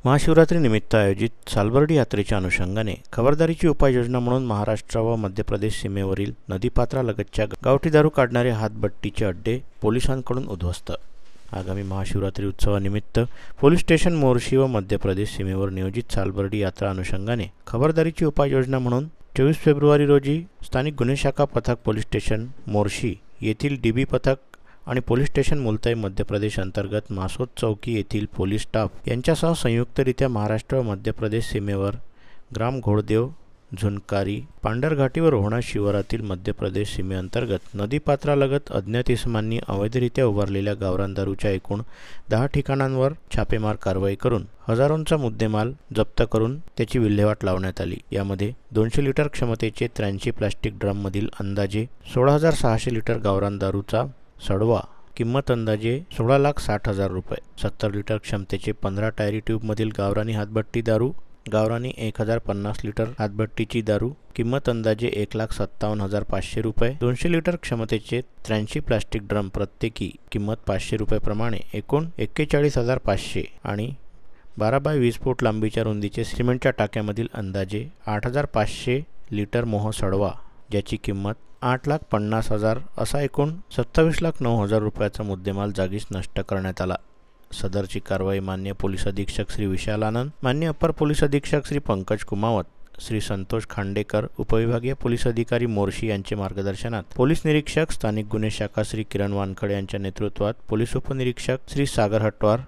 महाशिवरात्रीनिमित्त आयोजित सालबर्डी यात्रेच्या अनुषंगाने खबरदारीची उपाययोजना म्हणून महाराष्ट्र व मध्य प्रदेश सीमेवरील नदीपात्रालगतच्या गावठी दारू काढणारे हातभट्टीचे अड्डे पोलिसांकडून उद्ध्वस्त। आगामी महाशिवरात्री उत्सवानिमित्त पोलीस स्टेशन मोर्शी व मध्य प्रदेश सीमेवर नियोजित सालबर्डी यात्रा अनुषंगाने खबरदारीची उपाययोजना म्हणून 24 फेब्रुवारी रोजी स्थानिक गुन्हे शाखा पथक पोलीस स्टेशन मोर्शी येथील डीबी पथक आणि पोलीस स्टेशन मुलताई मध्य प्रदेश अंतर्गत मासोद चौकी येथील पोलीस स्टाफ यांच्यासह संयुक्तरित्या महाराष्ट्र व मध्य प्रदेश सीमेवर ग्राम घोडदेव, झुनकारी, पांढरघाटी व रोहणा शिवारातील मध्य प्रदेश सीमेअंतर्गत नदीपात्रालगत अज्ञात इसमांनी अवैधरित्या उभारलेल्या गावरान दारूच्या एकूण 10 ठिकाणांवर छापेमार कारवाई करून हजारोंचा मुद्देमाल जप्त करून त्याची विल्हेवाट लावण्यात आली। यामध्ये 200 लिटर क्षमतेचे 83 प्लास्टिक ड्रममधील अंदाजे 16,600 लिटर गावरान दारूचा सडवा किंमत अंदाजे 16,60,000 रुपये, 70 लिटर क्षमतेचे 15 टायरी ट्यूबमधील गावरानी हातभट्टी दारू, गावरानी 1,050 लिटर हातभट्टीची दारू किंमत अंदाजे 1,57,500 रुपये, 200 लिटर क्षमतेचे 83 प्लास्टिक ड्रम प्रत्येकी किंमत 500 रुपये प्रमाणे एकूण 41,500 आणि 12 बाय 20 फूट लांबीच्या रुंदीचे सिमेंटच्या टाक्यामधील अंदाजे 8,500 लिटर मोह सडवा ज्याची किंमत 8,50,000 असा एकूण 27,09,000 रुपयाचा मुद्देमाल जागीच नष्ट करण्यात आला। सदरची कारवाई मान्य पोलीस अधीक्षक श्री विशाल आनंद, मान्य अपर पोलीस अधीक्षक श्री पंकज कुमावत, श्री संतोष खांडेकर, उपविभागीय पोलीस अधिकारी मोर्शी यांचे मार्गदर्शनात पोलीस निरीक्षक स्थानिक गुन्हे शाखा श्री किरण वानखडे यांच्या नेतृत्वात पोलीस उपनिरीक्षक श्री सागर हटवार,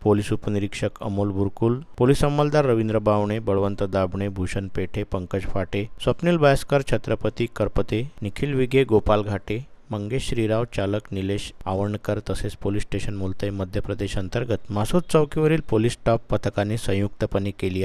पोलीस उपनिरीक्षक अमोल बुरकुल, पोलीस अंमलदार रवींद्र बावणे, बळवंत दाभणे, भूषण पेठे, पंकज फाटे, स्वप्नील बायस्कर, छत्रपती करपते, निखिल विगे, गोपाल घाटे, मंगेश श्रीराव, चालक निलेश आवणकर तसेच पोलीस स्टेशन मुलताई मध्य प्रदेश अंतर्गत मासोद चौकीवरील पोलीस स्टाफ पथकाने संयुक्तपणे केली